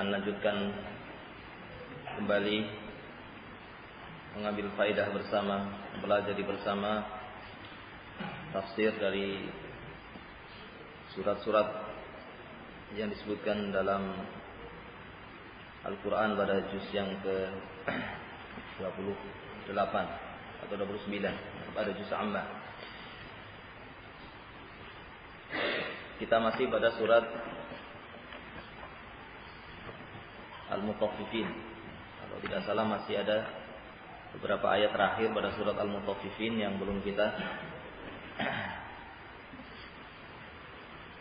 akan lanjutkan kembali mengambil faedah bersama, mempelajari bersama tafsir dari surat-surat yang disebutkan dalam Al-Quran pada juz yang ke-28 atau 29 pada juz Ammah. Kita masih pada surat Al-Mutaffifin. Kalau tidak salah masih ada beberapa ayat terakhir pada surat Al-Mutaffifin yang belum kita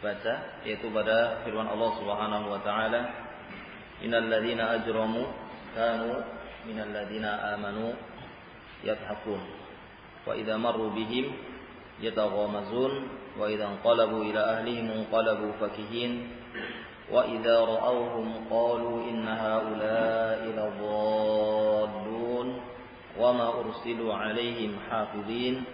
baca, yaitu pada firman Allah Subhanahu wa taala, "Innal ladzina ajramu kanu minal ladzina amanu yadhakun wa idza marru bihim yataghamazun wa idza anqalabu ila ahlihim anqalabu fakihin wa idza ra'awhum qalu inna haula'i ladallun wa ma ursilu 'alaihim hafizin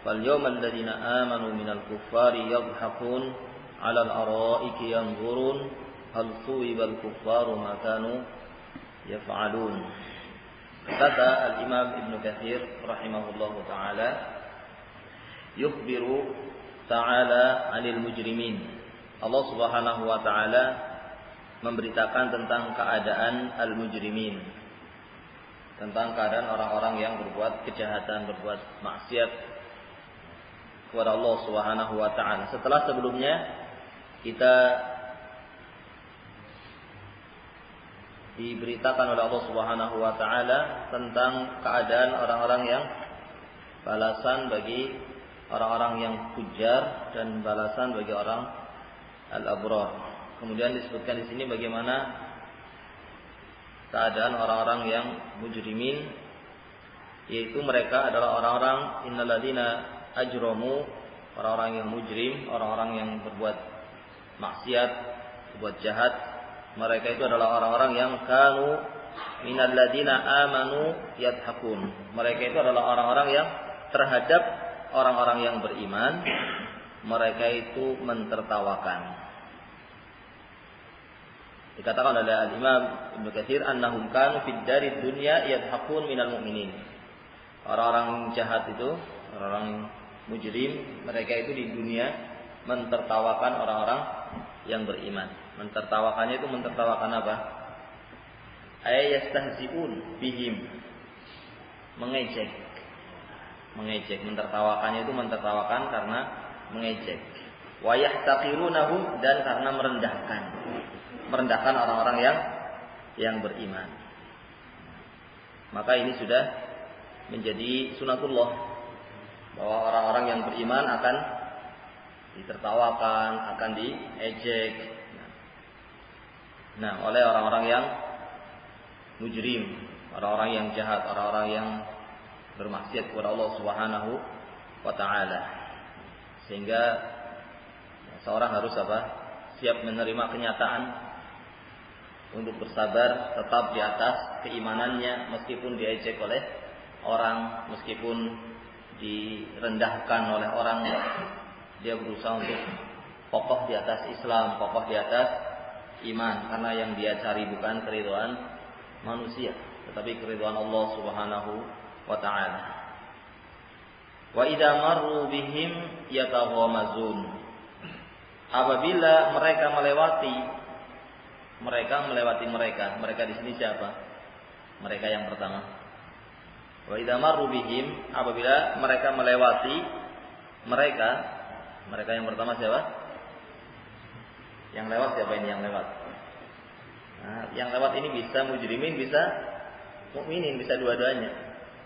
fal yawmal ladzina amanu minal kuffari yadhakun 'alal ara'iki yanzurun hal thuwibal kuffaru ma kanu yaf'alun." Kata Al-Imam Ibnu Katsir rahimahullahu taala, yukhbiru ta'ala 'anil mujrimin. Allah Subhanahu wa taala memberitakan tentang keadaan al-mujrimin, tentang keadaan orang-orang yang berbuat kejahatan, berbuat maksiat kepada Allah Subhanahu wa taala. Setelah sebelumnya kita diberitakan oleh Allah Subhanahu wa taala tentang keadaan orang-orang yang balasan bagi orang-orang yang fujar dan balasan bagi orang al-abrar. Kemudian disebutkan di sini bagaimana keadaan orang-orang yang mujrimin, yaitu mereka adalah orang-orang innalladzina ajramu, orang-orang yang mujrim, orang-orang yang berbuat maksiat, berbuat jahat. Mereka itu adalah orang-orang yang kanu minal ladzina amanu yadhakun. Mereka itu adalah orang-orang yang terhadap orang-orang yang beriman mereka itu mentertawakan. Dikatakan oleh Al-Imam Ibnu Katsir annahum kanu fid darid dunya yadhakun minal mu'minin. Orang-orang jahat itu, orang-orang mujrim, mereka itu di dunia mentertawakan orang-orang yang beriman. Mentertawakannya itu mentertawakan apa? Ayastahzi'un bihim. Mengejek. Mengejek. Mentertawakannya itu mentertawakan karena mengejek. Wa yahtaqirunahu, dan karena merendahkan. Merendahkan orang-orang yang beriman. Maka ini sudah menjadi sunatullah, bahwa orang-orang yang beriman akan ditertawakan, akan diejek. Nah, oleh orang-orang yang mujrim, orang-orang yang jahat, orang-orang yang bermaksiat kepada Allah Subhanahu wa taala. Sehingga seorang harus siap menerima kenyataan untuk bersabar, tetap di atas keimanannya meskipun diejek oleh orang, meskipun direndahkan oleh orang. Dia berusaha untuk kokoh di atas Islam, kokoh di atas iman, karena yang dia cari bukan keridhaan manusia, tetapi keridhaan Allah Subhanahu wa taala. Wa idza marru bihim yataghamazun. Apabila mereka melewati mereka di sini siapa? Mereka yang pertama. Wa idza marru bihim, apabila mereka melewati mereka yang pertama siapa? Yang lewat siapa ini yang lewat? Nah, yang lewat ini bisa mujrimin, bisa mukminin, bisa dua-duanya.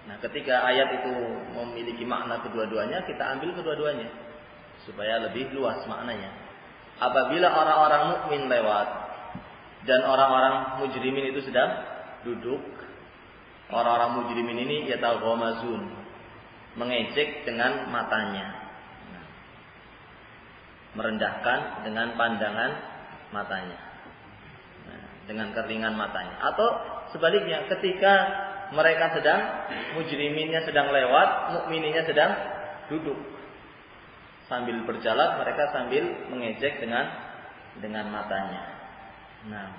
Nah, ketika ayat itu memiliki makna kedua-duanya, kita ambil kedua-duanya supaya lebih luas maknanya. Apabila orang-orang mukmin lewat dan orang-orang mujrimin itu sedang duduk, orang-orang mujrimin ini yataghamazun, mengejek dengan matanya. Merendahkan dengan pandangan matanya, dengan keringan matanya. Atau sebaliknya, ketika mereka mujriminnya sedang lewat, mukmininnya sedang duduk. Sambil berjalan, mereka sambil mengejek dengan matanya. Nah,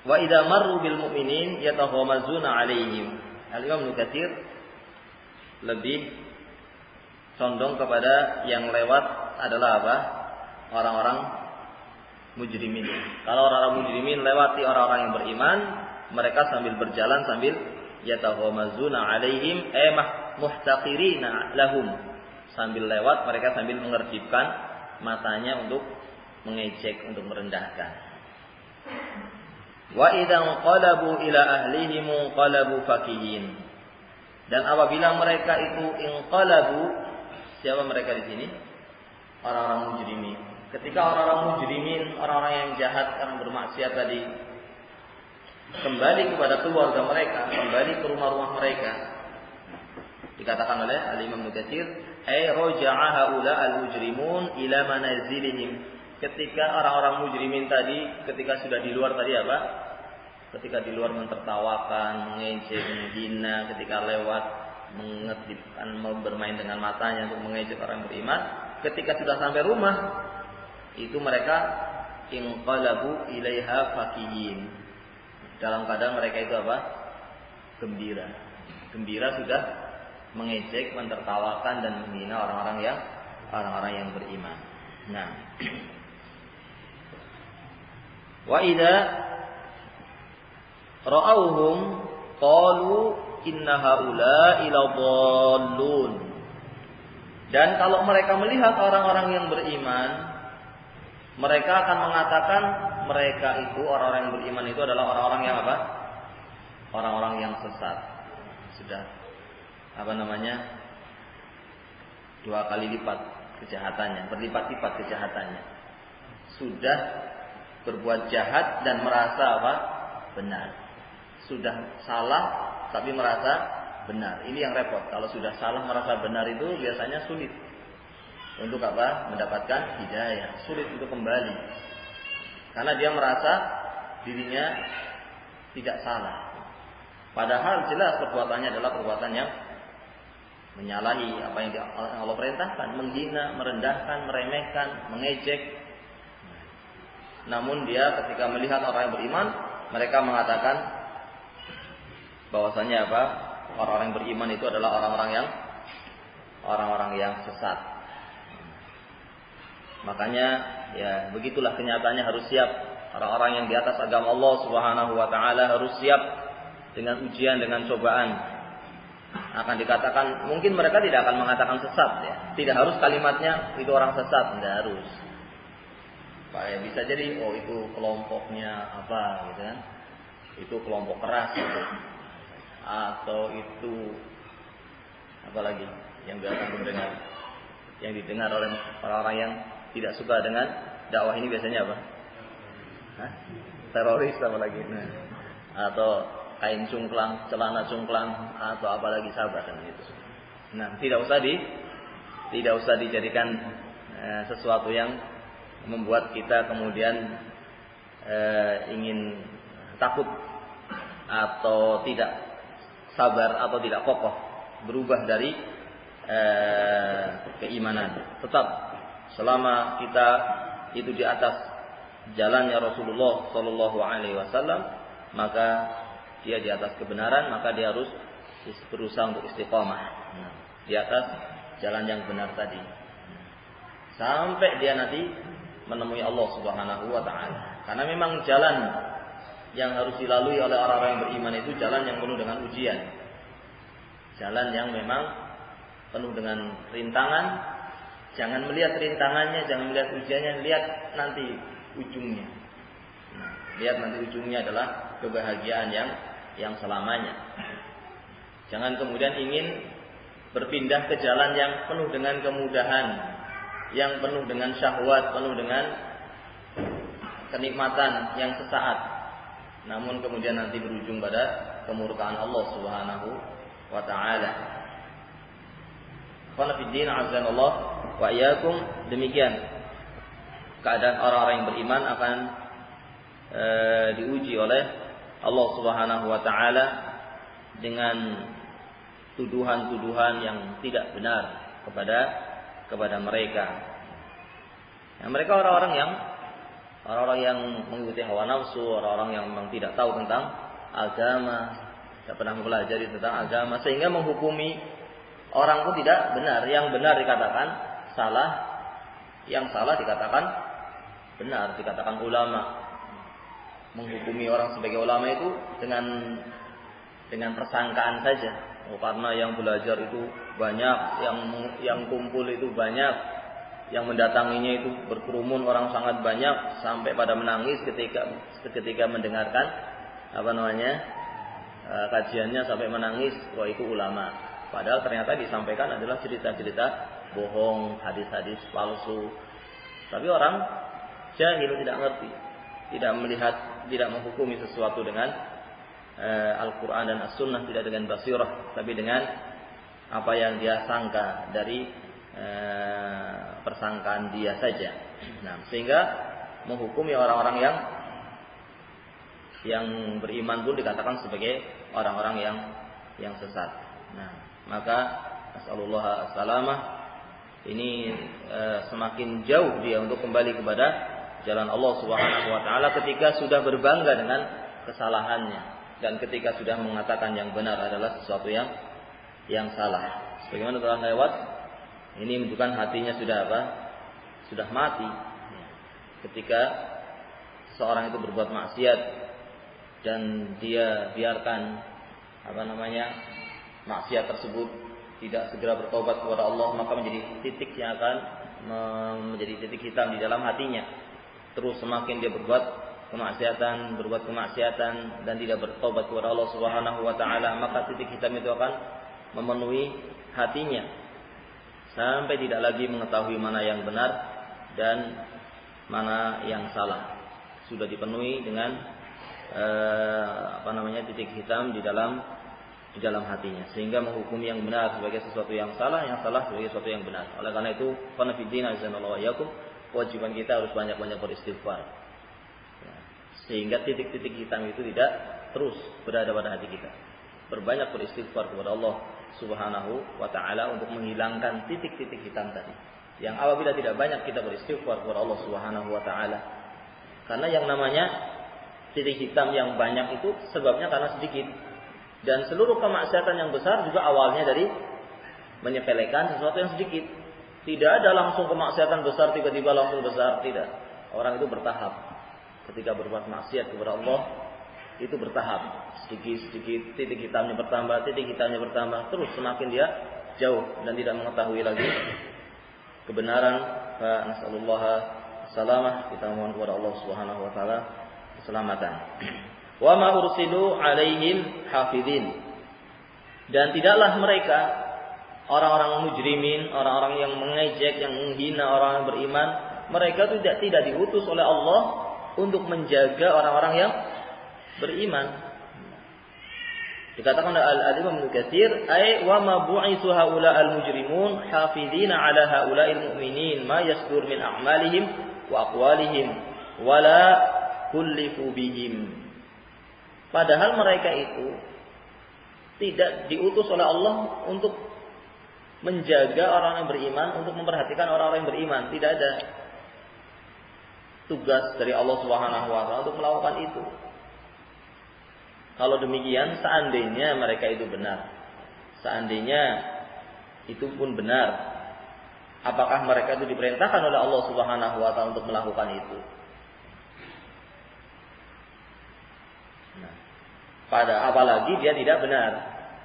Wa idza marru bil mu'minin yataghamazuna 'alaihim. Al-Imam Ibnu Katsir lebih condong kepada yang lewat adalah apa? Orang-orang mujrimin. Kalau orang-orang mujrimin lewati orang-orang yang beriman, mereka sambil berjalan sambil yataghamazuna 'alaihim muhtaqirina lahum. Sambil lewat mereka sambil mengerjipkan matanya untuk mengejek, untuk merendahkan. Wa idza qalabu ila ahlihim qalabu fakihin. Dan apabila mereka itu inqalabu, siapa mereka di sini? Orang-orang mujrimin. Ketika orang-orang mujrimin, orang-orang yang jahat, orang bermaksiat tadi kembali kepada keluarga mereka, kembali ke rumah-rumah mereka, dikatakan oleh Al-Imam Ibnu Katsir, ay raja'a haula al-mujrimun ila manazilihim. Ketika orang-orang mujrimin tadi, ketika sudah di luar tadi apa? Ketika di luar mentertawakan, mengejek, menghina, ketika lewat mengedipkan, bermain dengan matanya untuk mengejek orang beriman, ketika sudah sampai rumah, itu mereka inqalabu ilaiha fakihin. Dalam keadaan mereka itu apa? Gembira. Gembira sudah mengejek, mentertawakan dan menghina orang-orang yang beriman. Nah, wa idza ra'awhum qalu inna haula'i ladallun. Dan kalau mereka melihat orang-orang yang beriman, mereka akan mengatakan mereka itu, orang-orang yang beriman itu adalah orang-orang yang apa? Orang-orang yang sesat. Sudah dua kali lipat kejahatannya, berlipat-lipat kejahatannya. Sudah berbuat jahat dan merasa apa? Benar. Sudah salah tapi merasa benar. Ini yang repot. Kalau sudah salah merasa benar itu biasanya sulit untuk apa? Mendapatkan hidayah, sulit untuk kembali. Karena dia merasa dirinya tidak salah. Padahal jelas perbuatannya adalah perbuatan yang menyalahi apa yang Allah perintahkan, menghina, merendahkan, meremehkan, mengejek. Namun dia ketika melihat orang yang beriman, mereka mengatakan bahwasanya apa? Orang-orang yang beriman itu adalah orang-orang yang sesat. Makanya ya begitulah kenyataannya, harus siap. Orang-orang yang di atas agama Allah Subhanahu wa taala harus siap dengan ujian, dengan cobaan. Akan dikatakan, mungkin mereka tidak akan mengatakan sesat ya. Tidak harus kalimatnya itu orang sesat, tidak harus. Bisa jadi itu kelompoknya apa gitu kan. Itu kelompok keras gitu. Atau itu apa lagi yang biasa mendengar, yang didengar oleh orang-orang yang tidak suka dengan dakwah ini biasanya apa? Teroris apa lagi? Atau kain cungklang, celana cungklang, atau apalagi sahabat dan itu. Nah, tidak usah dijadikan sesuatu yang membuat kita kemudian ingin takut atau tidak sabar atau tidak kokoh berubah dari keimanan. Tetap selama kita itu di atas jalannya Rasulullah Shallallahu Alaihi Wasallam, maka dia di atas kebenaran, maka dia harus berusaha untuk istiqamah di atas jalan yang benar tadi, sampai dia nanti menemui Allah Subhanahu wa taala. Karena memang jalan yang harus dilalui oleh orang-orang yang beriman itu jalan yang penuh dengan ujian. Jalan yang memang penuh dengan rintangan. Jangan melihat rintangannya, jangan melihat ujiannya, lihat nanti ujungnya. Lihat nanti ujungnya adalah kebahagiaan yang selamanya. Jangan kemudian ingin berpindah ke jalan yang penuh dengan kemudahan, yang penuh dengan syahwat, penuh dengan kenikmatan yang sesaat, namun kemudian nanti berujung pada kemurkaan Allah Subhanahu wa taala. Qala fi din azanallah wa iyyakum. Demikian keadaan orang-orang yang beriman akan diuji oleh Allah Subhanahu wa taala dengan tuduhan-tuduhan yang tidak benar kepada mereka. Ya, mereka orang-orang yang Orang-orang yang mengikuti hawa nafsu, orang-orang yang memang tidak tahu tentang agama, tidak pernah mempelajari tentang agama, sehingga menghukumi orang pun tidak benar. Yang benar dikatakan salah, yang salah dikatakan benar, dikatakan ulama. Menghukumi orang sebagai ulama itu dengan persangkaan saja. Oh, karena yang belajar itu banyak, yang kumpul itu banyak, yang mendatanginya itu berkerumun orang sangat banyak, sampai pada menangis ketika mendengarkan kajiannya, sampai menangis. Wah, itu ulama. Padahal ternyata disampaikan adalah cerita-cerita bohong, hadis-hadis palsu. Tapi orang jahil, tidak ngerti, tidak melihat, tidak menghukumi sesuatu dengan Al-Quran dan As-Sunnah, tidak dengan basirah, tapi dengan apa yang dia sangka dari persangkaan dia saja. Nah, sehingga menghukumi orang-orang yang beriman pun dikatakan sebagai orang-orang yang sesat. Nah, maka nasallallahu salamah, ini semakin jauh dia untuk kembali kepada jalan Allah Subhanahu wa taala ketika sudah berbangga dengan kesalahannya, dan ketika sudah mengatakan yang benar adalah sesuatu yang salah. Sebagaimana telah lewat, ini menunjukkan hatinya sudah mati. Ketika seorang itu berbuat maksiat dan dia biarkan maksiat tersebut, tidak segera bertobat kepada Allah, maka menjadi titik yang akan menjadi titik hitam di dalam hatinya. Terus semakin dia berbuat kemaksiatan dan tidak bertobat kepada Allah Subhanahu wa taala, maka titik hitam itu akan memenuhi hatinya sampai tidak lagi mengetahui mana yang benar dan mana yang salah. Sudah dipenuhi dengan titik hitam di dalam hatinya, sehingga menghukumi yang benar sebagai sesuatu yang salah sebagai sesuatu yang benar. Oleh karena itu, qanafiddin azanallahu yakum, kewajiban kita harus banyak-banyak beristighfar, sehingga titik-titik hitam itu tidak terus berada pada hati kita. Berbanyak beristighfar kepada Allah Subhanahu wa taala untuk menghilangkan titik-titik hitam tadi. Yang apabila tidak banyak kita beristighfar kepada Allah Subhanahu wa taala, karena yang namanya titik hitam yang banyak itu sebabnya karena sedikit. Dan seluruh kemaksiatan yang besar juga awalnya dari menyepelekan sesuatu yang sedikit. Tidak ada langsung kemaksiatan besar tiba-tiba langsung besar, tidak. Orang itu bertahap. Ketika berbuat maksiat kepada Allah itu bertahap, sedikit-sedikit titik hitamnya bertambah, terus semakin dia jauh dan tidak mengetahui lagi kebenaran. Fa nasallallahu salamah, kita mohon kepada Allah Subhanahu wa taala keselamatan. Wa ma ursilu alaihim hafidin, dan tidaklah mereka orang-orang mujrimin, orang-orang yang mengejek, yang menghina orang yang beriman, mereka tidak diutus oleh Allah untuk menjaga orang-orang yang beriman. Dikatakan oleh Al-Imam Ibnu Katsir, ay wa ma bu'isu haula al-mujrimun hafizina ala haula'il mu'minin ma yasdur min a'malihim wa aqwalihim wala kullifu bihim. Padahal mereka itu tidak diutus oleh Allah untuk menjaga orang yang beriman, untuk memperhatikan orang-orang yang beriman. Tidak ada tugas dari Allah Subhanahu wa taala untuk melakukan itu. Kalau demikian, seandainya mereka itu benar, seandainya itu pun benar, apakah mereka itu diperintahkan oleh Allah Subhanahu wa taala untuk melakukan itu? Apalagi dia tidak benar,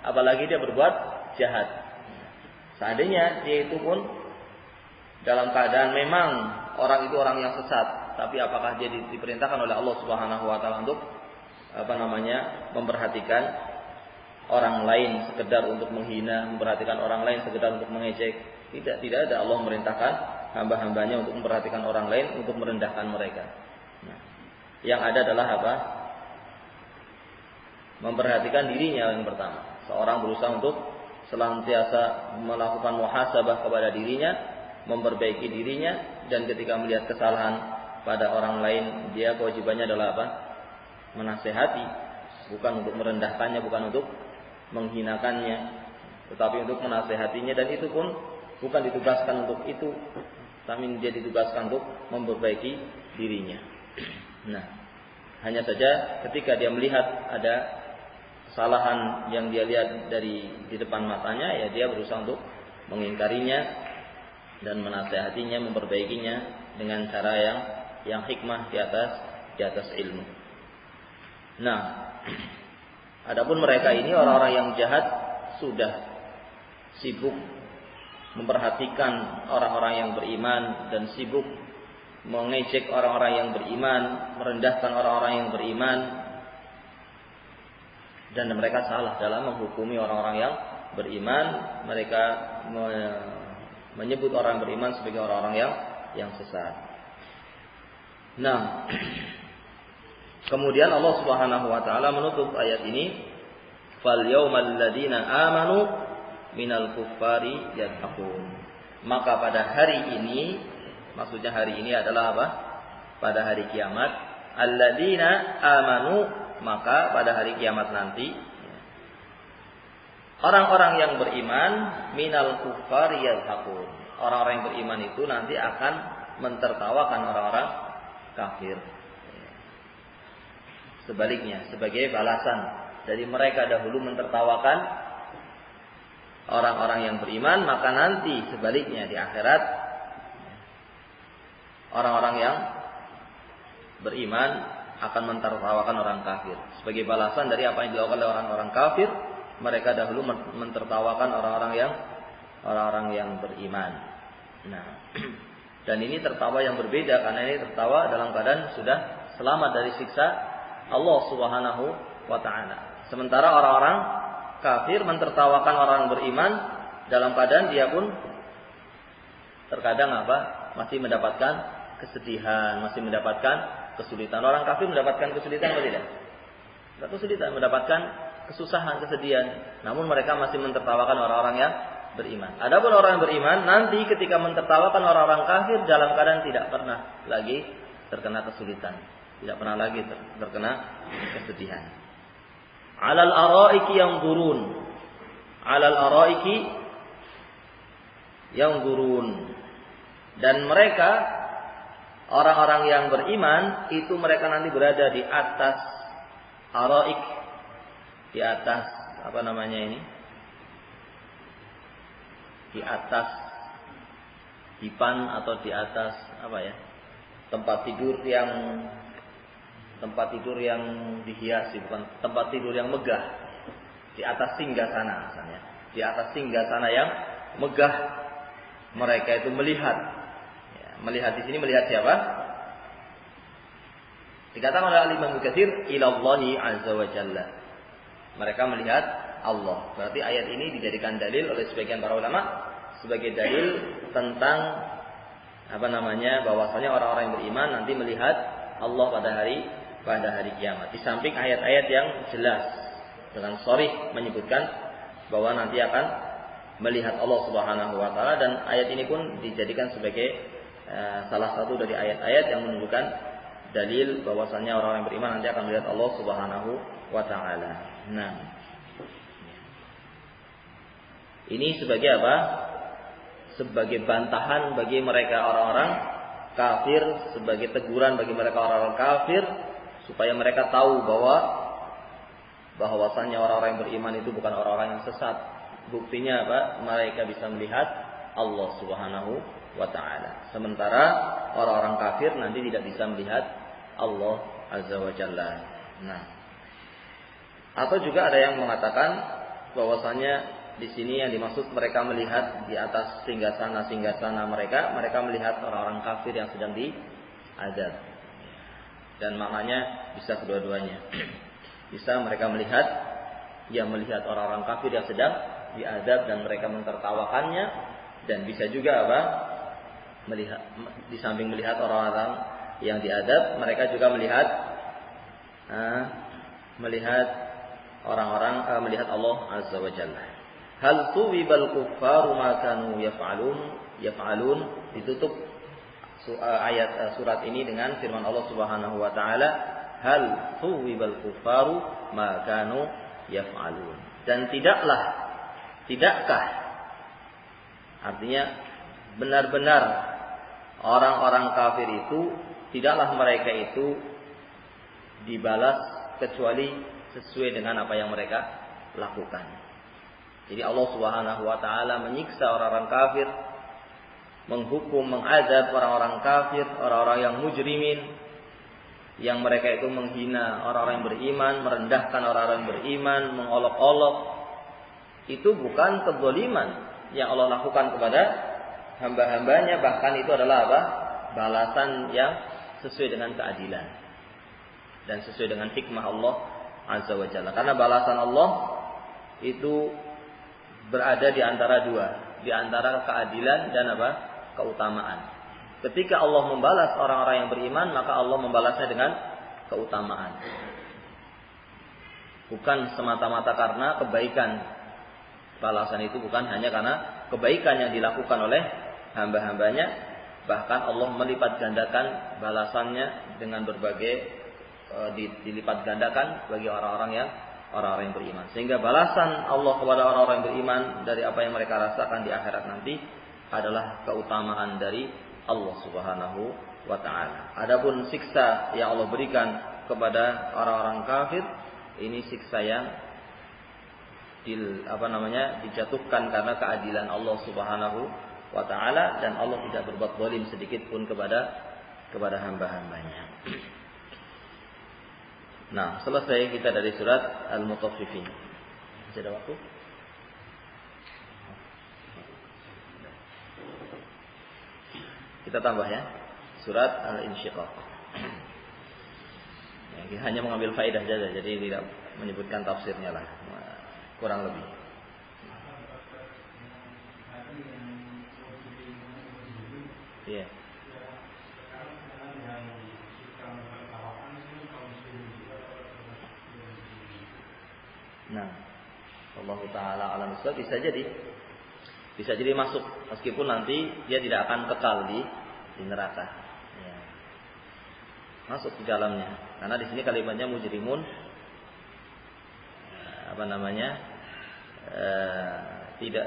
apalagi dia berbuat jahat. Seandainya dia itu pun dalam keadaan memang orang itu orang yang sesat, tapi apakah dia diperintahkan oleh Allah Subhanahu wa taala untuk memperhatikan orang lain sekedar untuk menghina, memperhatikan orang lain sekedar untuk mengejek? Tidak ada. Allah memerintahkan hamba-hambanya untuk memperhatikan orang lain, untuk merendahkan mereka. Nah, yang ada adalah apa? Memperhatikan dirinya yang pertama. Seorang berusaha untuk senantiasa melakukan muhasabah kepada dirinya, memperbaiki dirinya, dan ketika melihat kesalahan pada orang lain, dia kewajibannya adalah apa? Menasehati, bukan untuk merendahkannya, bukan untuk menghinakannya, tetapi untuk menasehatinya. Dan itu pun bukan ditugaskan untuk itu, tapi dia ditugaskan untuk memperbaiki dirinya. Nah, hanya saja ketika dia melihat ada kesalahan yang dia lihat di depan matanya, ya dia berusaha untuk mengingkarinya dan menasihatinya, memperbaikinya dengan cara yang hikmah di atas ilmu. Nah, adapun mereka ini orang-orang yang jahat sudah sibuk memperhatikan orang-orang yang beriman dan sibuk mengejek orang-orang yang beriman, merendahkan orang-orang yang beriman, dan mereka salah dalam menghukumi orang-orang yang beriman. Mereka menyebut orang beriman sebagai orang-orang yang sesat. Nah, kemudian Allah Subhanahu wa taala menutup ayat ini, "Fal yaumal ladzina amanu minal kuffari yadhakun." Maka pada hari ini, maksudnya hari ini adalah apa? Pada hari kiamat, alladzina amanu, maka pada hari kiamat nanti orang-orang yang beriman minal kuffari yadhakun. Orang-orang yang beriman itu nanti akan mentertawakan orang-orang kafir. Sebaliknya, sebagai balasan. Jadi mereka dahulu mentertawakan orang-orang yang beriman, maka nanti sebaliknya di akhirat orang-orang yang beriman akan mentertawakan orang kafir. Sebagai balasan dari apa yang dilakukan oleh orang-orang kafir, mereka dahulu mentertawakan orang-orang yang beriman. Nah, dan ini tertawa yang berbeda, karena ini tertawa dalam keadaan sudah selamat dari siksa Allah Subhanahu wa taala. Sementara orang-orang kafir mentertawakan orang beriman dalam keadaan dia pun terkadang masih mendapatkan kesedihan, masih mendapatkan kesulitan. Orang kafir mendapatkan kesulitan atau tidak? Tidak kesulitan, mendapatkan kesusahan, kesedihan. Namun mereka masih mentertawakan orang-orang yang beriman. Adapun orang yang beriman nanti ketika mentertawakan orang-orang kafir dalam keadaan tidak pernah lagi terkena kesulitan, tidak pernah lagi terkena kesedihan. Alal araiki yanzurun. Alal araiki yanzurun. Dan mereka orang-orang yang beriman itu mereka nanti berada di atas araik, di atas apa namanya ini? Di atas dipan atau di atas apa ya? Tempat tidur yang dihiasi, bukan tempat tidur yang megah. Di atas singgasana misalnya. Di atas singgasana yang megah mereka itu melihat. Ya, melihat di sini melihat siapa? Dikatakan oleh Imam Mukatsir, ilallahi azza wa jalla. Mereka melihat Allah. Berarti ayat ini dijadikan dalil oleh sebagian para ulama sebagai dalil tentang bahwasanya orang-orang yang beriman nanti melihat Allah pada hari kiamat. Di samping ayat-ayat yang jelas dengan sharih menyebutkan bahwa nanti akan melihat Allah Subhanahu wa taala, dan ayat ini pun dijadikan sebagai salah satu dari ayat-ayat yang menunjukkan dalil bahwasanya orang-orang yang beriman nanti akan melihat Allah Subhanahu wa taala. Nah, ini sebagai apa? Sebagai bantahan bagi mereka orang-orang kafir, sebagai teguran bagi mereka orang-orang kafir, supaya mereka tahu bahwasanya orang-orang yang beriman itu bukan orang-orang yang sesat. Buktinya apa? Mereka bisa melihat Allah Subhanahu wa taala. Sementara orang-orang kafir nanti tidak bisa melihat Allah Azza wa Jalla. Nah, atau juga ada yang mengatakan bahwasanya di sini yang dimaksud mereka melihat di atas singgasana mereka melihat orang-orang kafir yang sedang diazab. Dan maknanya bisa kedua-duanya. Bisa mereka melihat orang-orang kafir yang sedang diazab dan mereka mentertawakannya, dan bisa juga melihat di samping melihat orang-orang yang diazab, mereka juga melihat melihat Allah Azza wa Jalla. Hal tuwibal kuffaru ma kanu yaf'alun. Ditutup ayat surat ini dengan firman Allah Subhanahu wa taala, hal tuwibal kuffaru ma kanu yaf'alun. Dan tidakkah artinya benar-benar orang-orang kafir itu tidaklah mereka itu dibalas kecuali sesuai dengan apa yang mereka lakukan. Jadi Allah Subhanahu wa taala menyiksa orang-orang kafir, menghukum, mengazab orang-orang kafir, orang-orang yang mujrimin, yang mereka itu menghina orang-orang yang beriman, merendahkan orang-orang yang beriman, mengolok-olok. Itu bukan kezaliman yang Allah lakukan kepada hamba-hambanya, bahkan itu adalah apa? Balasan yang sesuai dengan keadilan dan sesuai dengan hikmah Allah Azza wa Jalla. Karena balasan Allah itu berada di antara dua, di antara keadilan dan apa? Keutamaan. Ketika Allah membalas orang-orang yang beriman, maka Allah membalasnya dengan keutamaan. Bukan semata-mata karena kebaikan. Balasan itu bukan hanya karena kebaikan yang dilakukan oleh hamba-hambanya, bahkan Allah melipat gandakan balasannya dengan berbagai dilipat gandakan bagi orang-orang yang beriman. Sehingga balasan Allah kepada orang-orang yang beriman dari apa yang mereka rasakan di akhirat nanti adalah keutamaan dari Allah Subhanahu wa taala. Adapun siksa yang Allah berikan kepada orang-orang kafir, ini siksa yang dijatuhkan karena keadilan Allah Subhanahu wa taala, dan Allah tidak berbuat zalim sedikit pun kepada hamba-hambanya. Nah, selesai kita dari surat Al-Mutaffifin. Masih ada waktu? Kita tambah ya, surat Al-Insyiqaq. Ya, kita hanya mengambil faedah saja, jadi tidak menyebutkan tafsirnya lah, kurang lebih. Iya. Nah, Allah Taala alam bisa jadi masuk, meskipun nanti dia tidak akan kekal di neraka. Ya. Masuk di dalamnya, karena di sini kalimatnya mujrimun, tidak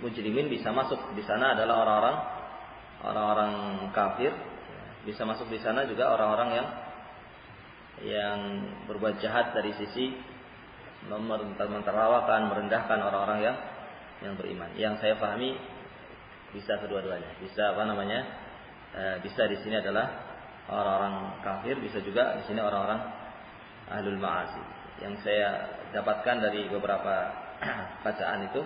mujrimin bisa masuk di sana adalah orang-orang kafir, bisa masuk di sana juga orang-orang yang berbuat jahat dari sisi mentertawakan, merendahkan orang-orang yang beriman. Yang saya pahami bisa kedua-duanya. Bisa bisa di sini adalah orang-orang kafir, bisa juga di sini orang-orang ahlul ma'asi. Yang saya dapatkan dari beberapa bacaan itu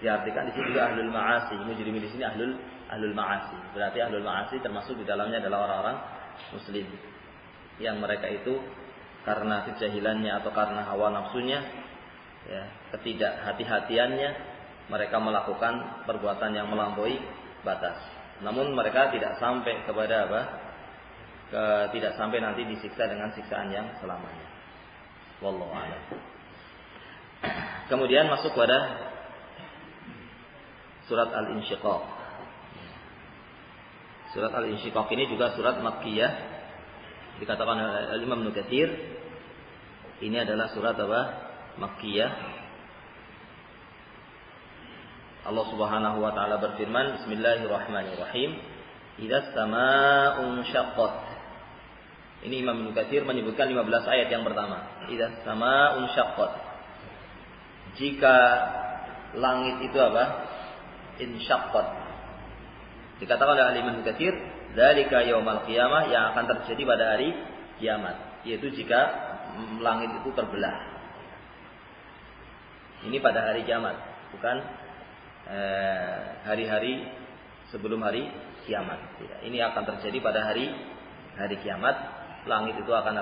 diartikan di sini juga ahlul ma'asi. Mujrimin di sini ahlul ma'asi. Berarti ahlul ma'asi termasuk di dalamnya adalah orang-orang muslim, yang mereka itu karena kejahilannya atau karena hawa nafsunya, ya, ketidakhati-hatiannya, mereka melakukan perbuatan yang melampaui batas. Namun mereka tidak sampai kepada tidak sampai nanti disiksa dengan siksaan yang selamanya. Wallahu a'lam. Kemudian masuk pada surat Al-Insyiqaq. Surat Al-Insyiqaq ini juga surat Makkiyah. Dikatakan oleh Imam Ibnu Katsir, ini adalah surat Makkiyah. Allah Subhanahu wa taala berfirman, Bismillahirrahmanirrahim, Idzas samaa'un syaqqat. Ini Imam Ibnu Katsir menyebutkan 15 ayat yang pertama. Idzas samaa'un syaqqat. Jika langit itu insyaqqat. Dikatakan oleh Imam Ibnu Katsir, dzalika yaumul qiyamah, yang akan terjadi pada hari kiamat, yaitu jika langit itu terbelah. Ini pada hari kiamat, bukan hari-hari sebelum hari kiamat. Ini akan terjadi pada hari kiamat, langit itu akan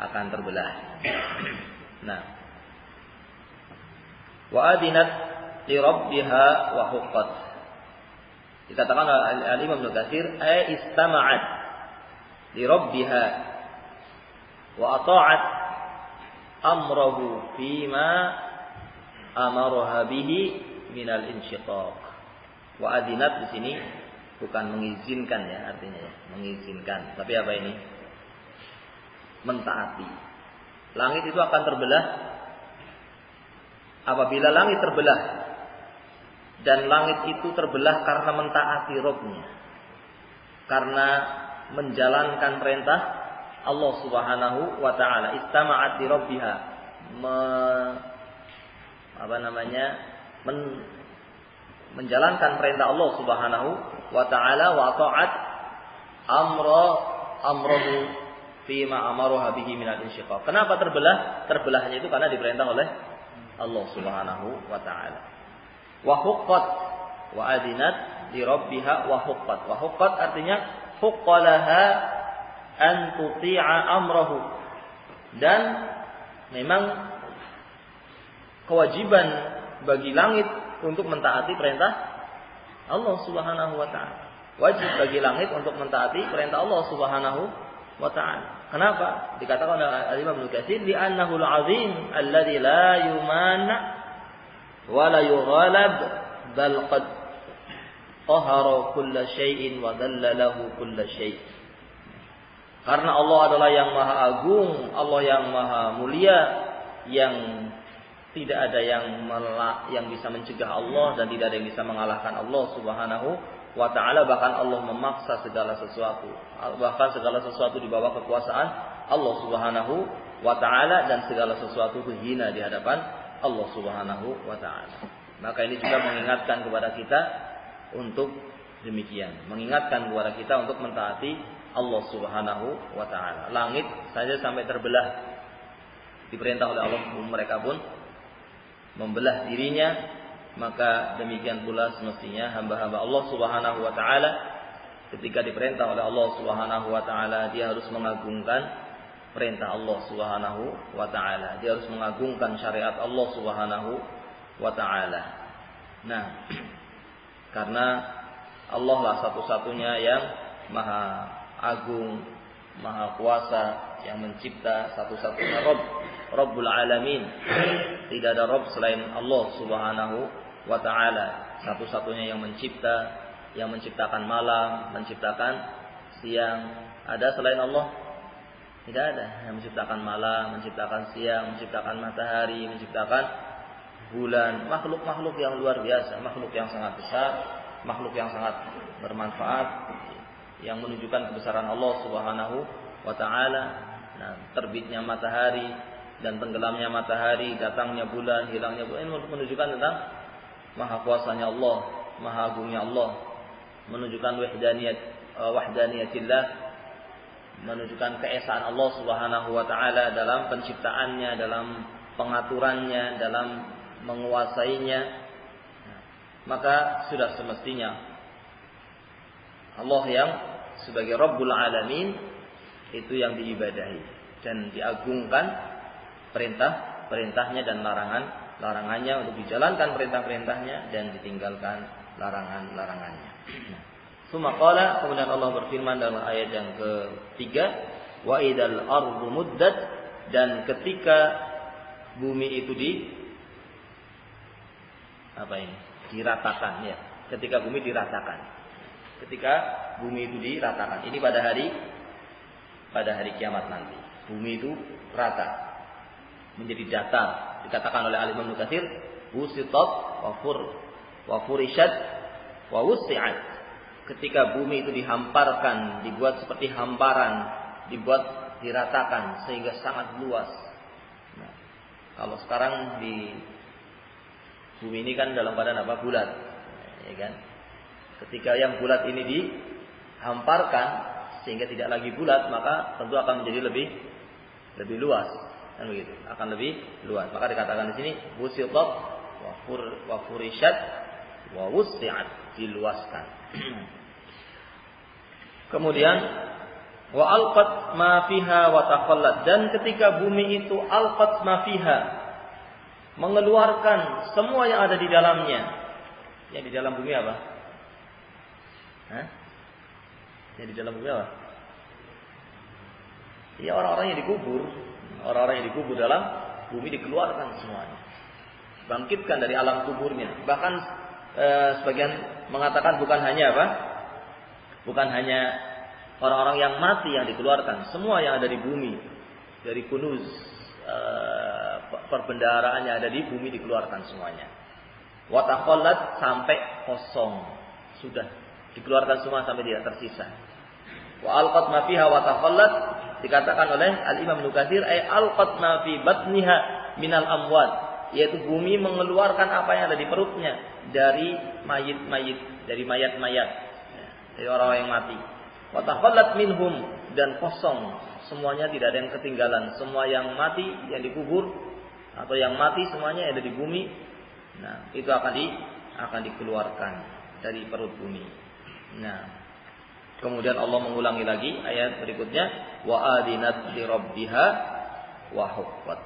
akan terbelah. Nah, wa adinat li rabbiha wa huqqat. Dikatakan Al-Imam Ibnu Katsir, istama'at li rabbiha wa ata'at amrahu fima amaraha bihi minal insyiqaq. Wa adinat di sini bukan mengizinkan ya, artinya ya, mengizinkan. Tapi apa ini? Mentaati. Langit itu akan terbelah. Apabila langit terbelah dan langit itu terbelah karena mentaati Rabb-nya. Karena menjalankan perintah Allah Subhanahu wa taala. Istama'at li rabbiha. Menjalankan perintah Allah Subhanahu wa taala wa ta'at amrahu fima amaruha bihi minal insyiqaq. Kenapa terbelah? Terbelahnya itu karena diperintah oleh Allah Subhanahu wa taala. Wa huqqat wa adinat li rabbiha wa huqqat. Wa huqqat artinya huqqalaha an tuti'a amrahu. Dan memang kewajiban bagi langit untuk mentaati perintah Allah Subhanahu wa taala. Wajib bagi langit untuk mentaati perintah Allah Subhanahu wa taala. Kenapa? Dikatakan oleh Imam Ibnu Katsir, "Li'annahu al-'azim alladzi la yumanna wa la yughalab bal qad qahara kulla syai'in wa dhalla lahu kulla syai'." Karena Allah adalah yang maha agung, Allah yang maha mulia, yang tidak ada yang bisa mencegah Allah dan tidak ada yang bisa mengalahkan Allah Subhanahu wa ta'ala. Bahkan Allah memaksa segala sesuatu. Bahkan segala sesuatu di bawah kekuasaan Allah Subhanahu wa ta'ala, dan segala sesuatu itu hina di hadapan Allah Subhanahu wa ta'ala. Maka ini juga mengingatkan kepada kita untuk demikian. Mengingatkan kepada kita untuk mentaati Allah Subhanahu wa ta'ala. Langit saja sampai terbelah diperintah oleh Allah, mereka pun membelah dirinya. Maka demikian pula semestinya hamba-hamba Allah Subhanahu wa ta'ala ketika diperintah oleh Allah Subhanahu wa ta'ala, dia harus mengagungkan perintah Allah Subhanahu wa ta'ala. Dia harus mengagungkan syariat Allah Subhanahu wa ta'ala. Nah, karena Allah lah satu-satunya yang maha agung, maha kuasa, yang mencipta, satu-satunya Rabbul Alamin. Tidak ada Rabb selain Allah Subhanahu wa ta'ala. Satu-satunya yang mencipta, yang menciptakan malam, menciptakan siang. Ada selain Allah? Tidak ada. Yang menciptakan malam, menciptakan siang, menciptakan matahari, menciptakan bulan. Makhluk-makhluk yang luar biasa, makhluk yang sangat besar, makhluk yang sangat bermanfaat, yang menunjukkan kebesaran Allah Subhanahu wa ta'ala. Nah, terbitnya matahari dan tenggelamnya matahari, datangnya bulan, hilangnya bulan, ini menunjukkan tentang maha kuasanya Allah, maha agungnya Allah, menunjukkan wahdaniyatillah, menunjukkan keesaan Allah Subhanahu wa ta'ala dalam penciptaannya, dalam pengaturannya, dalam menguasainya. Maka sudah semestinya Allah yang sebagai Rabbul Alamin itu yang diibadahi dan diagungkan perintahnya dan larangannya, untuk dijalankan perintahnya dan ditinggalkan larangannya. Summa qala, kemudian Allah berfirman dalam ayat yang ketiga, wa idal ardu muddat, dan ketika bumi itu diratakan, ya. Ketika bumi diratakan. Ketika bumi itu diratakan. Ini pada hari kiamat nanti. Bumi itu rata, menjadi datar. Dikatakan oleh Al-Imam Ibnu Katsir, wusitat wa furishat wa wusi'at. Ketika bumi itu dihamparkan, dibuat seperti hamparan, diratakan sehingga sangat luas. Nah, kalau sekarang di bumi ini kan dalam badan apa? Bulat, ya kan? Ketika yang bulat ini dihamparkan sehingga tidak lagi bulat, maka tentu akan menjadi lebih luas, kan begitu? Akan lebih luas. Maka dikatakan di sini wusitat wa furishat wa wusi'at, diluaskan. Kemudian wa alqat ma fiha wa taqallat, dan ketika bumi itu alqat ma fiha, mengeluarkan semua yang ada di dalamnya. Yang di dalam bumi apa? Yang di dalam bumi apa? Ya, orang-orang yang dikubur. Orang-orang yang dikubur dalam bumi dikeluarkan semuanya, bangkitkan dari alam kuburnya. Bahkan sebagian mengatakan bukan hanya bukan hanya orang-orang yang mati yang dikeluarkan, semua yang ada di bumi, dari kunuz, perbendaharaan yang ada di bumi dikeluarkan semuanya. Wa takhallat sampai kosong. Sudah dikeluarkan semua sampai tidak tersisa. Wa alqat ma fiha wa takhallat dikatakan oleh Al-Imam Ibnu Katsir ay alqat ma fi batniha minal amwat, yaitu bumi mengeluarkan apa yang ada di perutnya dari mayit-mayit, dari mayat-mayat, dari orang yang mati. Wa takhallat minhum, dan kosong, semuanya tidak ada yang ketinggalan, semua yang mati yang dikubur atau yang mati semuanya ada di bumi. Nah, itu akan dikeluarkan dari perut bumi. Nah, kemudian Allah mengulangi lagi ayat berikutnya, wa adinat li rabbiha wa huqqat.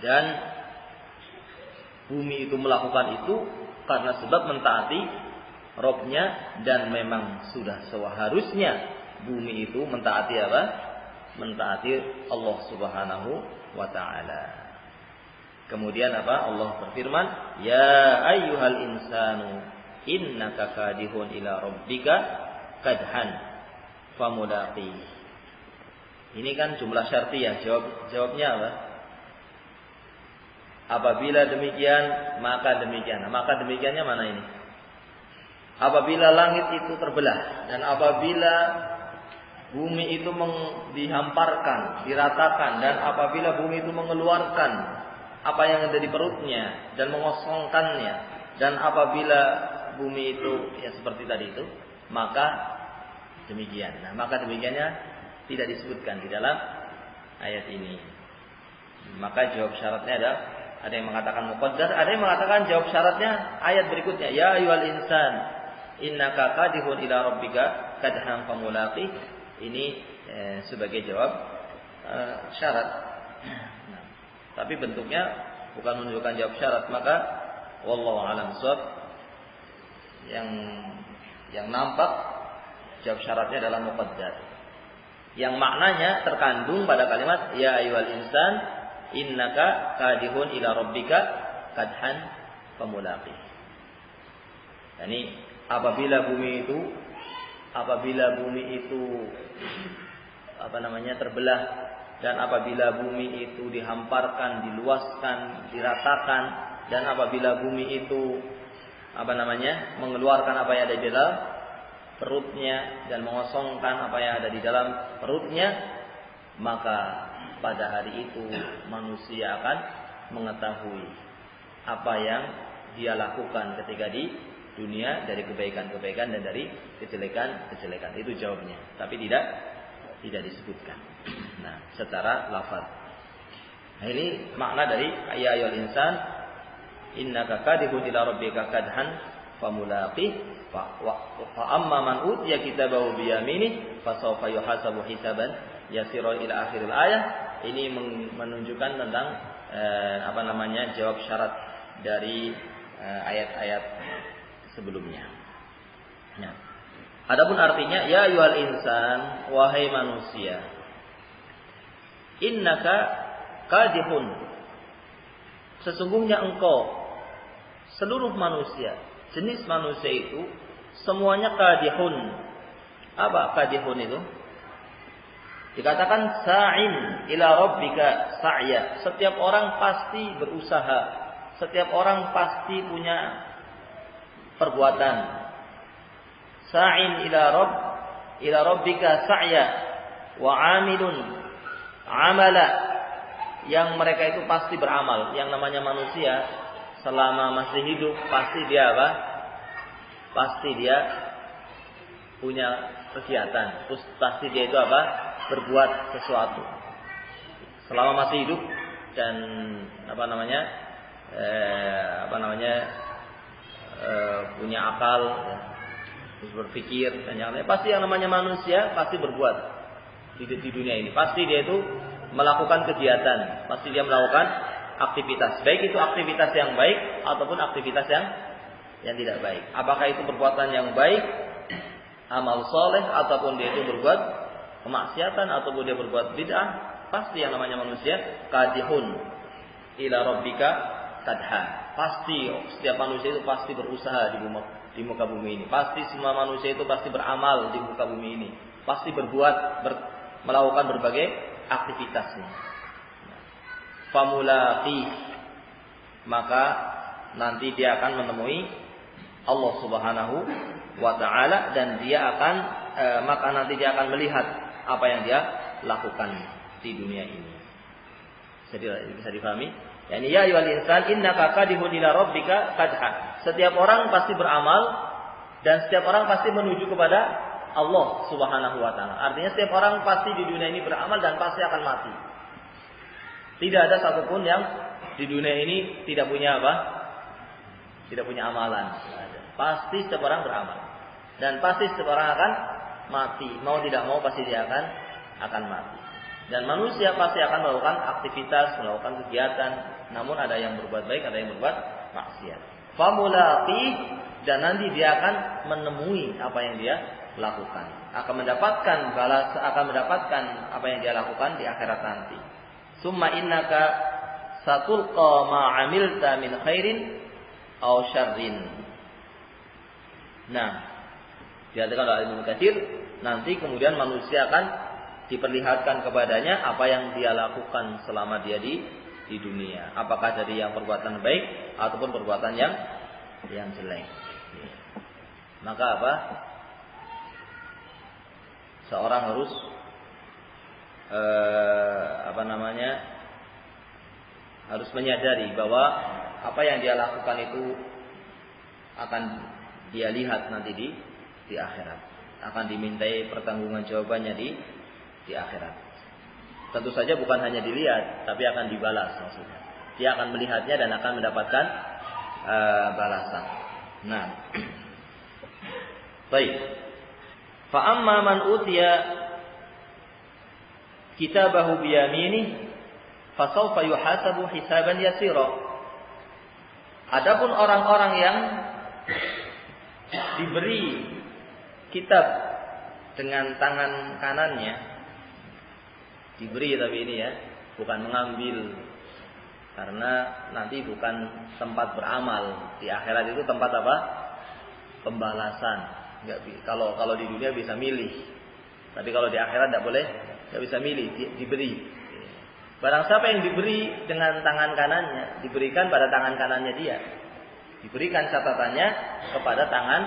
Dan bumi itu melakukan itu karena sebab mentaati Rabb-nya, dan memang sudah seharusnya bumi itu mentaati apa? Mentaati Allah Subhanahu wa taala. Kemudian apa? Allah berfirman, ya ayyuhal insanu innaka kadihun ila rabbika kadhan famulaqi. Ini kan jumlah syartiyah. Jawabnya apa? Apabila demikian, maka demikian. Nah, maka demikiannya mana ini? Apabila langit itu terbelah, dan apabila bumi itu dihamparkan, diratakan, dan apabila bumi itu mengeluarkan apa yang ada di perutnya dan mengosongkannya, dan apabila bumi itu ya seperti tadi itu, maka demikian. Nah, maka demikiannya tidak disebutkan di dalam ayat ini. Maka jawab syaratnya ada yang mengatakan muqaddar, ada yang mengatakan jawab syaratnya ayat berikutnya, ya ayyuhal insan innaka kadihun ila rabbika kadhan famulaqi. Ini sebagai jawab syarat. Nah, tapi bentuknya bukan menunjukkan jawab syarat, maka wallahu a'lam bishawab, yang nampak jawab syaratnya adalah muqaddar, yang maknanya terkandung pada kalimat ya ayyuhal insan innaka kadihun ila rabbika kadhan famulaqi. Ini apabila bumi itu terbelah, dan apabila bumi itu dihamparkan, diluaskan, diratakan, dan apabila bumi itu mengeluarkan apa yang ada di dalam perutnya dan mengosongkan apa yang ada di dalam perutnya, maka pada hari itu manusia akan mengetahui apa yang dia lakukan ketika di dunia dari kebaikan-kebaikan dan dari kejelekan-kejelekan. Itu jawabnya, tapi tidak disebutkan. Nah, secara lafaz. Nah, ini makna dari ya ayyuhal insan innaka kadihun ila rabbika kadhan famulaqih fa amma man utiya kitabahu bi yaminihi fa sawfa yuhasabu hisaban yasira ila akhiril ayah. Ini menunjukkan tentang jawab syarat dari ayat-ayat sebelumnya. Nah, adapun artinya ya ayyuhal insan, wahai manusia, innaka kadihun, sesungguhnya engkau, seluruh manusia, jenis manusia itu semuanya kadihun. Apa kadihun itu? Dikatakan sa'in ila rabbika sa'ya. Setiap orang pasti berusaha, setiap orang pasti punya perbuatan. Sa'in ila rabbika sa'ya wa 'amilun amala, yang mereka itu pasti beramal. Yang namanya manusia selama masih hidup pasti dia apa? Pasti dia punya kegiatan. Terus pasti dia itu apa? Berbuat sesuatu. Selama masih hidup dan punya akal, ya, terus berpikir dan yang lain. Pasti yang namanya manusia pasti berbuat di dunia ini. Pasti dia itu melakukan kegiatan, pasti dia melakukan aktivitas, baik itu aktivitas yang baik ataupun aktivitas yang tidak baik. Apakah itu perbuatan yang baik, amal soleh, ataupun dia itu berbuat kemaksiatan, ataupun dia berbuat bid'ah, pasti yang namanya manusia kadihun ila rabbika kadha. Pasti setiap manusia itu pasti berusaha di muka bumi ini. Pasti semua manusia itu pasti beramal di muka bumi ini. Pasti berbuat, melakukan berbagai aktivitasnya. Famulaqi, maka nanti dia akan menemui Allah Subhanahu wa taala dan dia akan maka nanti dia akan melihat apa yang dia lakukan di dunia ini. Bisa dipahami? Yani ya ayyuhal insan innaka qadihun ila rabbika qadha. Setiap orang pasti beramal dan setiap orang pasti menuju kepada Allah Subhanahu wa taala. Artinya setiap orang pasti di dunia ini beramal dan pasti akan mati. Tidak ada satupun yang di dunia ini tidak punya apa? Tidak punya amalan. Pasti setiap orang beramal. Dan pasti setiap orang akan mati. Mau tidak mau pasti dia akan mati. Dan manusia pasti akan melakukan aktivitas, melakukan kegiatan. Namun ada yang berbuat baik, ada yang berbuat maksiat. Famulaqi, dan nanti dia akan menemui apa yang dia lakukan. Akan mendapatkan apa yang dia lakukan di akhirat nanti. Summa innaka satulqa ma 'amilta min khairin aw syarrin. Nah, dikatakan oleh Ibnu Katsir, nanti kemudian manusia akan diperlihatkan kepadanya apa yang dia lakukan selama dia di dunia. Apakah dari yang perbuatan baik ataupun perbuatan yang jelek. Maka apa? Seorang harus harus menyadari bahwa apa yang dia lakukan itu akan dia lihat nanti di akhirat. Akan dimintai pertanggungjawaban jawabannya di akhirat. Tentu saja bukan hanya dilihat, tapi akan dibalas maksudnya. Dia akan melihatnya dan akan mendapatkan balasan. Nah, baik. Fa amma man utiya kitabahu bi yaminihi fa sawfa yuhasabu hisaban yasira. Adapun orang-orang yang diberi kitab dengan tangan kanannya, diberi tapi ini ya, bukan mengambil, karena nanti bukan tempat beramal. Di akhirat itu tempat apa? Pembalasan. Kalau di dunia bisa milih, tapi kalau di akhirat tidak boleh, tidak bisa milih, diberi. Barang siapa yang diberi dengan tangan kanannya, diberikan pada tangan kanannya dia, diberikan catatannya kepada tangan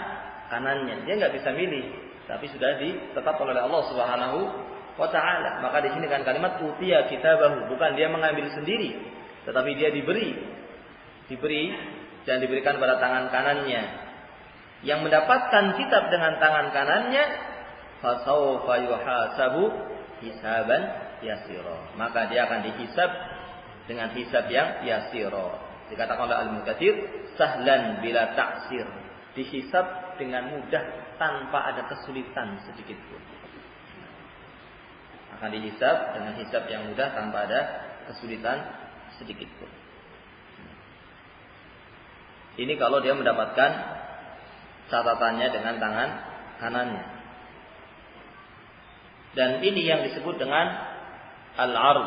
kanannya, dia nggak bisa milih, tapi sudah ditetapkan oleh Allah Subhanahu wa ta'ala. Maka di sini kan kalimat utiya kitabahu, bukan dia mengambil sendiri, tetapi dia diberi dan diberikan pada tangan kanannya. Yang mendapatkan kitab dengan tangan kanannya, fasawfa yuhasabu hisaban yasira, maka dia akan dihisab dengan hisab yang yasira. Dikatakan oleh Al-Mukatsir, sahlan bila ta'sir, dihisab dengan mudah tanpa ada kesulitan sedikit pun. Akan dihisab dengan hisab yang mudah tanpa ada kesulitan sedikit pun. Ini kalau dia mendapatkan catatannya dengan tangan kanannya. Dan ini yang disebut dengan al-'ard.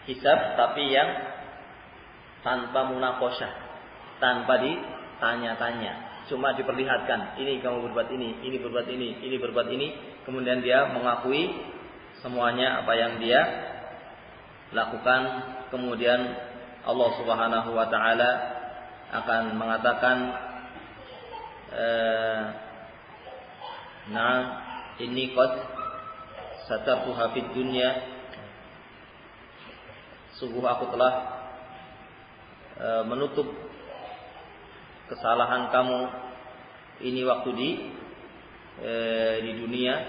Hisab tapi yang tanpa munaqasyah, tanpa ditanya-tanya. Cuma diperlihatkan, ini kamu berbuat ini berbuat ini berbuat ini. Kemudian dia mengakui semuanya apa yang dia lakukan. Kemudian Allah Subhanahu wa ta'ala akan mengatakan, nah ini qad satartuha fid dunya, sungguh aku telah menutup kesalahan kamu ini waktu di dunia,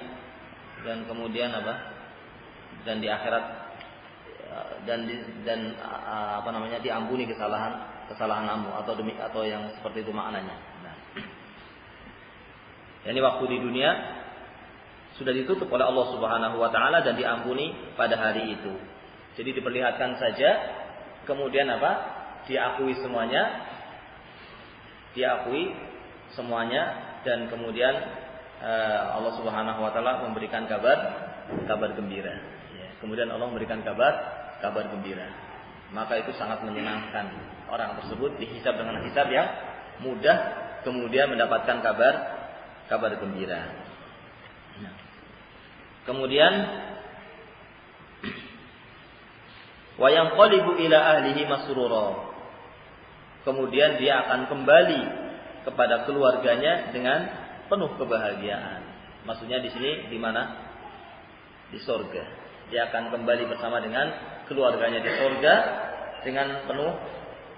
dan kemudian apa? Dan di akhirat dan diampuni kesalahanmu atau yang seperti itu maknanya. Nah, ini waktu di dunia sudah ditutup oleh Allah Subhanahu wa ta'ala dan diampuni pada hari itu. Jadi diperlihatkan saja, kemudian apa? Diakui semuanya dan kemudian Allah Subhanahu wa ta'ala memberikan kabar gembira. Ya, kemudian Allah memberikan kabar gembira. Maka itu sangat menyenangkan. Orang tersebut dihisab dengan hisab yang mudah, kemudian mendapatkan kabar gembira. Nah, kemudian wa yanqalibu ila ahlihi masrura, kemudian dia akan kembali kepada keluarganya dengan penuh kebahagiaan. Maksudnya di sini di mana? Di surga. Dia akan kembali bersama dengan keluarganya di surga dengan penuh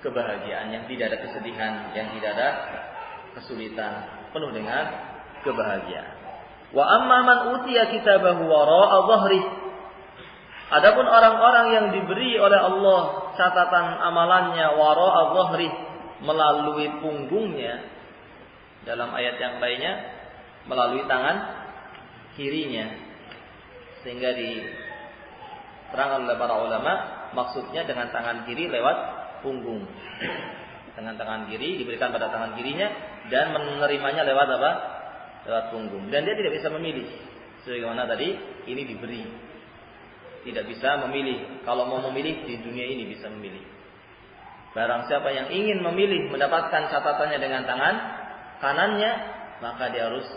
kebahagiaan, yang tidak ada kesedihan, yang tidak ada kesulitan, penuh dengan kebahagiaan. Wa amma man utiya kitabahu wara'a dhahri. Adapun orang-orang yang diberi oleh Allah catatan amalannya wara'a dhahri, melalui punggungnya, dalam ayat yang lainnya melalui tangan kirinya, sehingga diterangkan oleh para ulama maksudnya dengan tangan kiri lewat punggung. Dengan tangan kiri diberikan pada tangan kirinya dan menerimanya lewat apa? Lewat punggung. Dan dia tidak bisa memilih. Sebagaimana tadi ini diberi. Tidak bisa memilih. Kalau mau memilih di dunia ini bisa memilih. Barang siapa yang ingin memilih mendapatkan catatannya dengan tangan kanannya, maka dia harus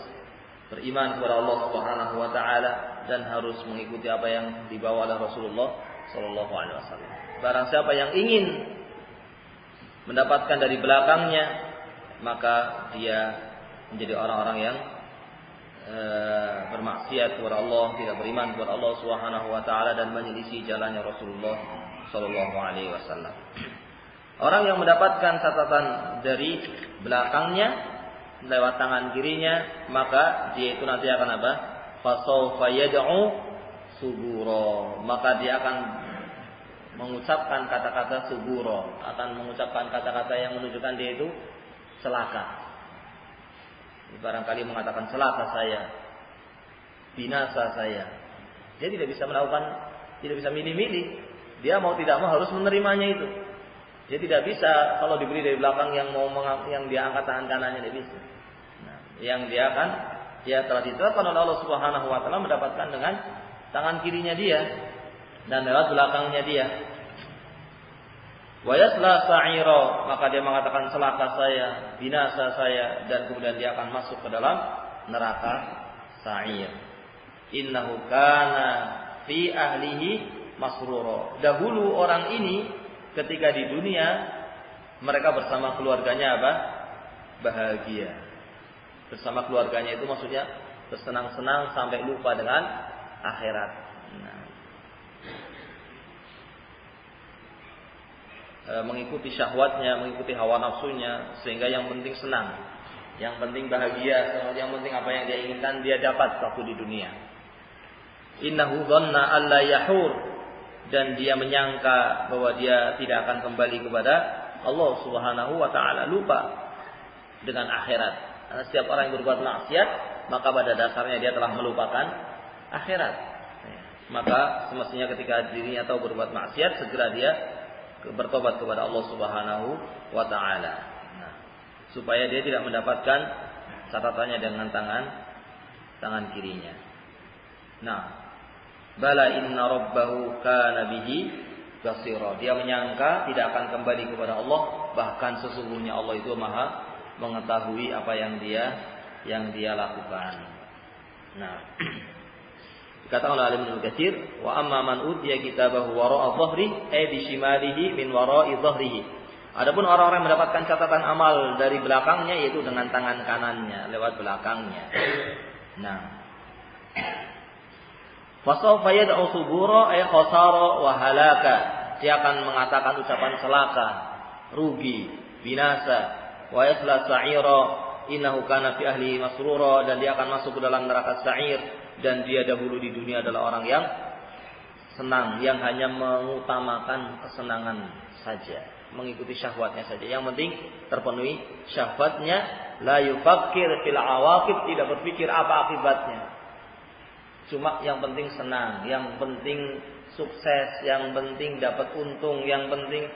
beriman kepada Allah Subhanahu wa taala dan harus mengikuti apa yang dibawa oleh Rasulullah sallallahu alaihi wasallam. Barang siapa yang ingin mendapatkan dari belakangnya, maka dia menjadi orang-orang yang bermaksiat kepada Allah, tidak beriman kepada Allah Subhanahu wa taala dan menyelisih jalannya Rasulullah sallallahu alaihi wasallam. Orang yang mendapatkan catatan dari belakangnya lewat tangan kirinya, maka dia itu nanti akan apa? Fasawfa yad'u subura. Maka dia akan mengucapkan kata-kata subura, akan mengucapkan kata-kata yang menunjukkan dia itu celaka. Barangkali mengatakan celaka saya, binasa saya. Dia tidak bisa melakukan, tidak bisa milih-milih. Dia mau tidak mau harus menerimanya itu. Dia tidak bisa kalau diberi dari belakang yang dia angkat tangan kanannya, tidak bisa. Nah, yang dia akan, dia telah ditetapkan oleh Allah Subhanahu wa taala mendapatkan dengan tangan kirinya dia dan lewat belakangnya dia. Wa yasla sa'ira, maka dia mengatakan celaka saya, binasa saya, dan kemudian dia akan masuk ke dalam neraka sa'ir. Innahu kana fi ahlihi masrura. Dahulu orang ini ketika di dunia mereka bersama keluarganya apa? Bahagia. Bersama keluarganya itu maksudnya bersenang-senang sampai lupa dengan akhirat. Nah, mengikuti syahwatnya, mengikuti hawa nafsunya, sehingga yang penting senang, yang penting bahagia, yang penting apa yang dia inginkan dia dapat waktu di dunia. Innahu dhanna alla yahur, dan dia menyangka bahwa dia tidak akan kembali kepada Allah Subhanahu wa taala, lupa dengan akhirat. Karena setiap orang yang berbuat maksiat, maka pada dasarnya dia telah melupakan akhirat. Maka semestinya ketika dirinya tahu berbuat maksiat, segera dia bertobat kepada Allah Subhanahu wa taala. Nah, supaya dia tidak mendapatkan catatannya dengan tangan kirinya. Nah, bala inna rabbahu kana bihi basira. Dia menyangka tidak akan kembali kepada Allah, bahkan sesungguhnya Allah itu Maha mengetahui apa yang dia lakukan. Nah, dikatakan oleh Ibnu Katsir, wa amma man utiya kitabahu wara'a dhahri ay bi shimalihi min wara'i dhahrihi. Adapun orang-orang yang mendapatkan catatan amal dari belakangnya, yaitu dengan tangan kanannya lewat belakangnya. Nah, fasawfa yad'u subura ay khasara wa halaka. Dia akan mengatakan ucapan celaka, rugi, binasa. Wa yasla sa'ira innahu kana fi ahli masrura, dan dia akan masuk ke dalam neraka sa'ir. Dan dia dahulu di dunia adalah orang yang senang, yang hanya mengutamakan kesenangan saja, mengikuti syahwatnya saja. Yang penting terpenuhi syahwatnya, la yufakkir fil awaqib, tidak berpikir apa akibatnya. Cuma yang penting senang, yang penting sukses, yang penting dapat untung, yang penting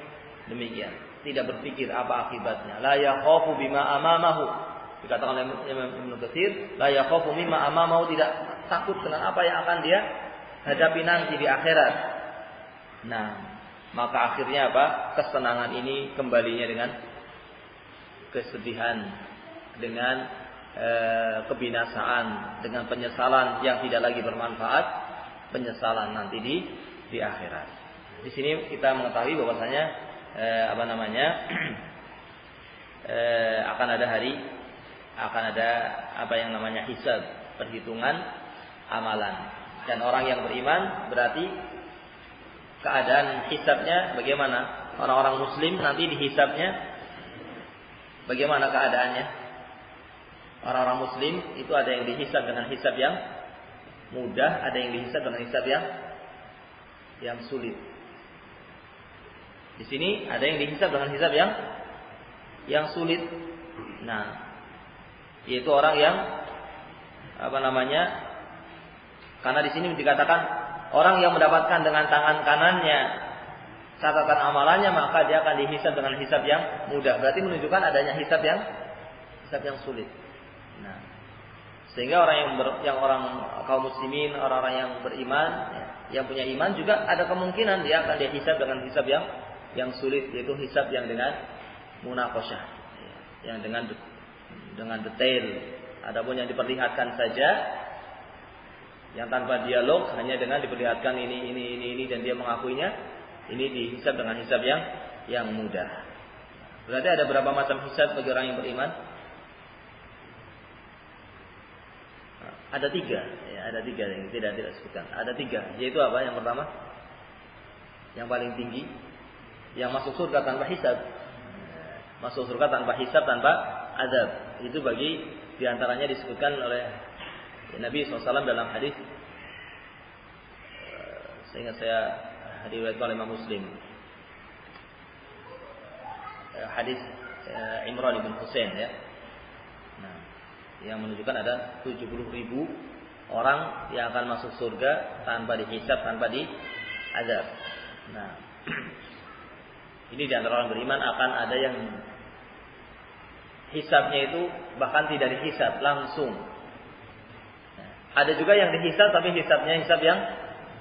demikian. Tidak berpikir apa akibatnya. La yakhafu bima amamahu. Dikatakan oleh Ibnu Katsir, la yakhafu mimma amamahu, tidak takut dengan apa yang akan dia hadapi nanti di akhirat. Nah, maka akhirnya apa? Kesenangan ini kembalinya dengan kesedihan, dengan kebinasaan, dengan penyesalan yang tidak lagi bermanfaat, penyesalan nanti di akhirat. Di sini kita mengetahui bahwasanya akan ada apa yang namanya hisab, perhitungan amalan. Dan orang yang beriman berarti keadaan hisabnya bagaimana? Orang-orang muslim nanti dihisabnya bagaimana keadaannya? Orang-orang muslim itu ada yang dihisab dengan hisab yang mudah, ada yang dihisab dengan hisab yang sulit. Di sini ada yang dihisab dengan hisab yang sulit. Nah, yaitu orang yang karena di sini dikatakan orang yang mendapatkan dengan tangan kanannya catatan amalannya, maka dia akan dihisab dengan hisab yang mudah. Berarti menunjukkan adanya hisab yang sulit. Nah, sehingga orang kaum muslimin, orang-orang yang beriman, yang punya iman juga ada kemungkinan dia akan dihisab dengan hisab yang sulit, yaitu hisab yang dengan munaqasyah, yang dengan detail. Adapun yang diperlihatkan saja, yang tanpa dialog, hanya dengan diperlihatkan ini dan dia mengakuinya, ini dihisab dengan hisab yang mudah. Berarti ada berapa macam hisab bagi orang yang beriman? Ada 3, ada 3 yang tidak sebutkan. Ada 3, yaitu apa? Yang pertama, yang paling tinggi, yang masuk surga tanpa hisab. Masuk surga tanpa hisab, tanpa azab. Itu bagi diantaranya disebutkan oleh Nabi SAW dalam hadis, seingat saya diriwayatkan oleh Imam Muslim, hadis Imran bin Husain, ya. Nah, yang menunjukkan ada 70.000 orang yang akan masuk surga tanpa dihisab, tanpa diazab. Nah, ini di antara orang beriman akan ada yang hisabnya itu bahkan tidak dihisab langsung. Ada juga yang dihisab tapi hisabnya hisab yang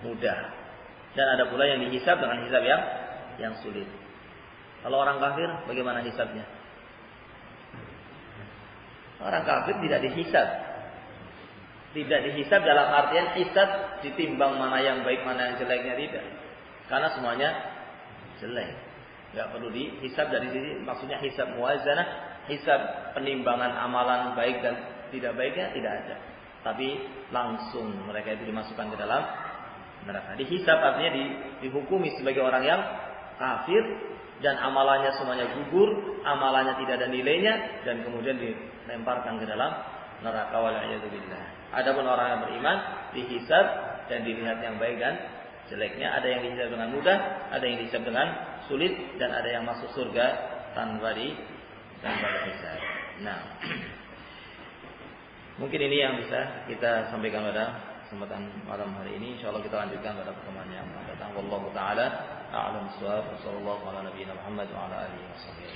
mudah. Dan ada pula yang dihisab dengan hisab yang sulit. Kalau orang kafir bagaimana hisabnya? Orang kafir tidak dihisab. Tidak dihisab dalam artian hisab ditimbang mana yang baik, mana yang jeleknya, tidak. Karena semuanya jelek. Enggak perlu dihisab dari sini, maksudnya hisab muwazanah, hisab penimbangan amalan baik dan tidak baiknya tidak ada. Tapi langsung mereka itu dimasukkan ke dalam neraka. Dihisab artinya dihukumi sebagai orang yang kafir dan amalannya semuanya gugur, amalannya tidak ada nilainya, dan kemudian dilemparkan ke dalam neraka, wal'iyadzubillah. Adapun orang yang beriman dihisab dan dilihat yang baik dan jeleknya. Ada yang dihisab dengan mudah, ada yang dihisab dengan sulit, dan ada yang masuk surga tanpa dihisab. Nah, mungkin ini yang bisa kita sampaikan pada kesempatan malam hari ini. Insyaallah kita lanjutkan pada pertemuan yang akan datang. Wallahu taala a'lam bissawab. Wassallallahu ala nabiyina Muhammad wa ala alihi wasallam.